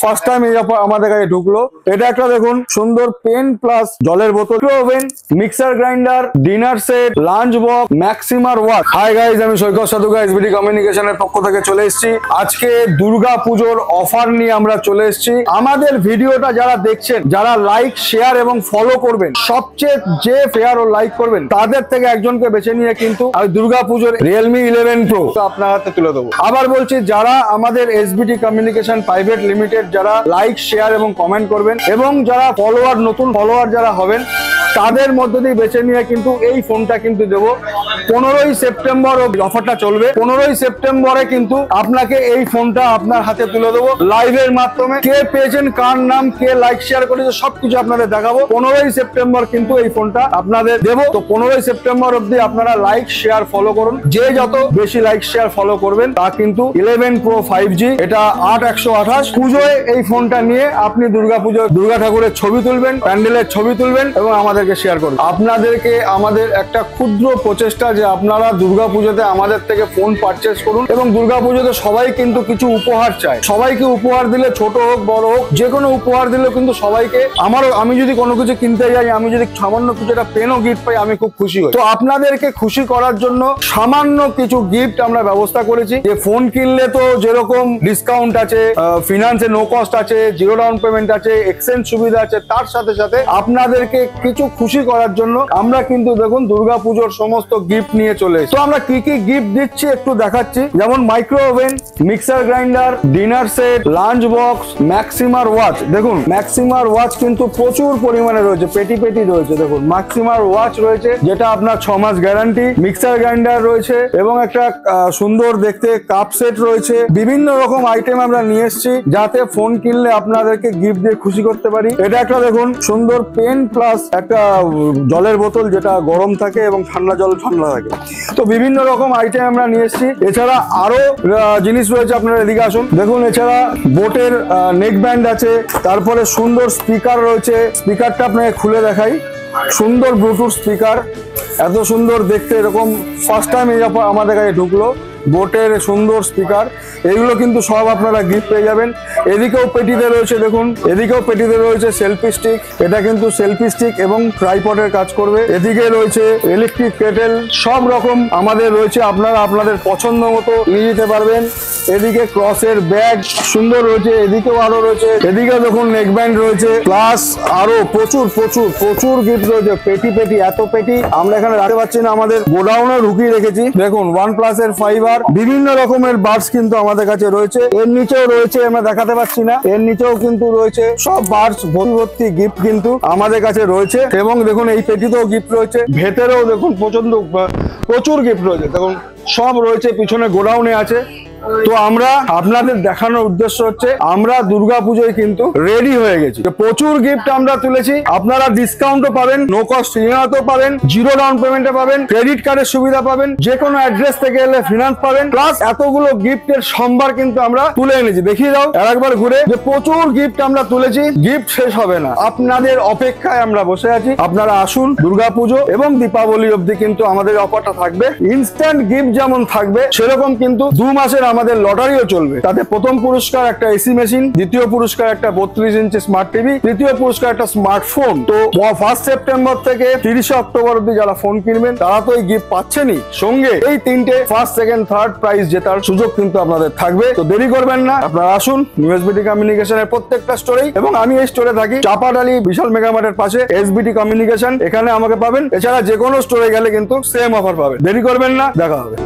First time এই আমাদের কাছে ঢুকলো। এটা একটা দেখুন সুন্দর পেন প্লাস জলের বোতল, oven, mixer grinder, dinner set, lunch box, ম্যাক্সিমার ওয়াট। হাই গাইজ, আমি সৈকত সাধু এসবিটি কমিউনিকেশনের পক্ষ থেকে চলে এসেছি। আজকে দুর্গা পুজোর অফার নিয়ে আমরা চলে এসেছি। আমাদের ভিডিওটা যারা দেখছেন, যারা লাইক শেয়ার এবং ফলো করবেন, সবচেয়ে যে শেয়ার ও লাইক করবেন তাদের থেকে একজনকে বেছে নিয়ে কিন্তু আমি দুর্গা পুজোর রিয়েলমি 11 প্রো আপনার হাতে তুলে দেবো। আবার বলছি, যারা আমাদের এসবিটি কমিউনিকেশন প্রাইভেট লিমিটেড যারা লাইক শেয়ার এবং কমেন্ট করবেন এবং যারা ফলোয়ার, নতুন ফলোয়ার যারা হবেন, তাদের মধ্যে দিয়ে বেছে নিয়ে কিন্তু এই ফোনটা কিন্তু দেবো। 15ই সেপ্টেম্বর অফারটা চলবে। 15ই সেপ্টেম্বরে কিন্তু আপনাকে এই ফোনটা আপনার হাতে তুলে দেবো লাইভের মাধ্যমে। কে পেয়েছেন, কার নাম, কে লাইক শেয়ার করেছে, সবকিছু আপনাদের দেখাবো। 15ই সেপ্টেম্বর কিন্তু এই ফোনটা আপনাদের দেবো। তো 15ই সেপ্টেম্বর অব্দি আপনারা লাইক শেয়ার ফলো করুন। যে যত বেশি লাইক শেয়ার ফলো করবেন তা কিন্তু 11 প্রো 5G, এটা 8128। পুজোয় এই ফোনটা নিয়ে আপনি দুর্গা ঠাকুরের ছবি তুলবেন, প্যান্ডেলের ছবি তুলবেন এবং আমাদেরকে শেয়ার করুন। আপনাদেরকে আমাদের একটা ক্ষুদ্র প্রচেষ্টা যে আপনারা দুর্গাপুজোতে আমাদের থেকে ফোন পারচেস করুন। এবং দুর্গাপুজোতে সবাই কিন্তু কিছু উপহার চায়। সবাইকে উপহার দিলে, ছোট হোক বড় হোক, যে কোনো উপহার দিলেও কিন্তু সবাইকে, আমি যদি কোনো কিছু কিনতে যাই, আমি যদি সামান্য কিছু একটা পেনও গিফট পাই, আমি খুব খুশি হই। তো আপনাদেরকে খুশি করার জন্য সামান্য কিছু গিফট আমরা ব্যবস্থা করেছি। যে ফোন কিনলে তো যেরকম ডিসকাউন্ট আছে, ফিনান্সে নো কস্ট আছে, জিরো ডাউন পেমেন্ট আছে, এক্সচেঞ্জ সুবিধা আছে, তার সাথে সাথে আপনাদেরকে কিছু খুশি করার জন্য আমরা কিন্তু দেখুন দুর্গাপুজোর সমস্ত গিফট নিয়ে চলে এসেছি। তো আমরা কি কি গিফট দিচ্ছি একটু দেখাচ্ছি। যেমন micro oven, mixer grinder, dinner set, lunch box, ম্যাক্সিমার ওয়াচ। দেখুন ম্যাক্সিমার ওয়াচ কিন্তু প্রচুর পরিমাণে রয়েছে, পেটি রয়েছে। দেখুন ম্যাক্সিমার ওয়াচ রয়েছে, যেটা আপনার 6 মাস গ্যারান্টি। মিক্সার গ্রাইন্ডার রয়েছে এবং একটা সুন্দর দেখতে কাপ সেট রয়েছে। বিভিন্ন রকম আইটেম আমরা নিয়ে এসেছি যাতে ফোন কিনলে আপনাদেরকে গিফট দিয়ে খুশি করতে পারি। এটা একটা দেখুন সুন্দর পেন প্লাস একটা জলের বোতল, যেটা গরম থাকে এবং ঠান্ডা জল ঠান্ডা থাকে। তো বিভিন্ন রকম আইটেম আমরা নিয়ে এসেছি। এছাড়া আরো জিনিস রয়েছে, আপনারা এদিকে আসুন। দেখুন এছাড়া বোটের নেক ব্যান্ড আছে, তারপরে সুন্দর স্পিকার রয়েছে। স্পিকারটা আপনাকে খুলে দেখাই। সুন্দর ব্লুটুথ স্পিকার, এত সুন্দর দেখতে, এরকম ফার্স্ট টাইম এই আমাদের কাছে ঢুকলো। বোটের সুন্দর স্পিকার, এগুলো কিন্তু সব আপনারা গিফট পেয়ে যাবেন। এদিকেও পেটিতে রয়েছে, দেখুন এদিকেও পেটিতে রয়েছে সেলফি স্টিক। এটা কিন্তু সেলফি স্টিক এবং ট্রাইপডের কাজ করবে। এদিকে রয়েছে ইলেকট্রিক কেটেল, সব রকম আমাদের রয়েছে। আপনারা আপনাদের পছন্দ মতো নিয়ে যেতে পারবেন। এদিকে ক্রসের ব্যাগ সুন্দর রয়েছে, এদিকেও আরো রয়েছে। এদিকে দেখুন নেক ব্যান্ড রয়েছে, প্লাস আরো প্রচুর প্রচুর প্রচুর গিফট রয়েছে। পেটি এত পেটি আমরা এখানে রাখতে পারছি না, আমাদের গোডাউনে ঢুকিয়ে রেখেছি। দেখুন OnePlus এর 5R, বিভিন্ন রকমের বাডস কিন্তু আমাদের কাছে রয়েছে। এর নিচেও রয়েছে, আমরা দেখাতে পাচ্ছি না, এর নিচেও কিন্তু রয়েছে সব বাডস ভর্তি গিফট কিন্তু আমাদের কাছে রয়েছে। এবং দেখুন এই পেটিতেও গিফট রয়েছে, ভেতরেও দেখুন প্রচুর গিফট রয়েছে। দেখুন সব রয়েছে, পিছনে গোডাউনে আছে। তো আমরা আপনাদের দেখানোর উদ্দেশ্য হচ্ছে আমরা দুর্গাপুজোয় কিন্তু রেডি হয়ে গেছি। প্রচুর গিফট আমরা তুলেছি। আপনারা ডিসকাউন্টও পাবেন, নো কস্ট ইএমআইও পাবেন, জিরো ডাউন পেমেন্টে পাবেন, ক্রেডিট কার্ডের সুবিধা পাবেন, যে কোনো অ্যাড্রেস থেকে এলে ফিনান্স পাবেন। প্লাস এতগুলো গিফটের সম্ভার কিন্তু আমরা তুলে এনেছি। দেখিয়ে দাও আরেকবার ঘুরে, যে প্রচুর গিফট আমরা তুলেছি। গিফট শেষ হবে না, আপনাদের অপেক্ষায় আমরা বসে আছি। আপনারা আসুন, দুর্গাপুজো এবং দীপাবলি অবধি কিন্তু আমাদের অফারটা থাকবে। ইনস্ট্যান্ট গিফট যেমন থাকবে, সেরকম কিন্তু 2 মাসের আমাদের লটারিও চলবে। তাতে প্রথম পুরস্কার একটা এসি মেশিন, দ্বিতীয় পুরস্কার একটা 32 ইঞ্চি স্মার্ট টিভি, তৃতীয় পুরস্কার একটা স্মার্টফোন। তো 1 সেপ্টেম্বর থেকে 30 অক্টোবর অব্দি যারা ফোন কিনবেন তারা তো এই গিফট পাচ্ছেনই, সঙ্গে এই 3টে ফার্স্ট সেকেন্ড থার্ড প্রাইজ জেতার সুযোগ কিন্তু আপনাদের থাকবে। তো দেরি করবেন না, আপনারা আসুন এসবিটি কমিউনিকেশনের প্রত্যেকটা স্টোরেই। এবং আমি এই স্টোরে থাকি চাপাডালি বিশাল মেগামার্টের পাশে, এসবিটি কমিউনিকেশন, এখানে আমাকে পাবেন। এছাড়া যে কোনো স্টোরে গেলে কিন্তু সেম অফার পাবেন। দেরি করবেন না, দেখা হবে।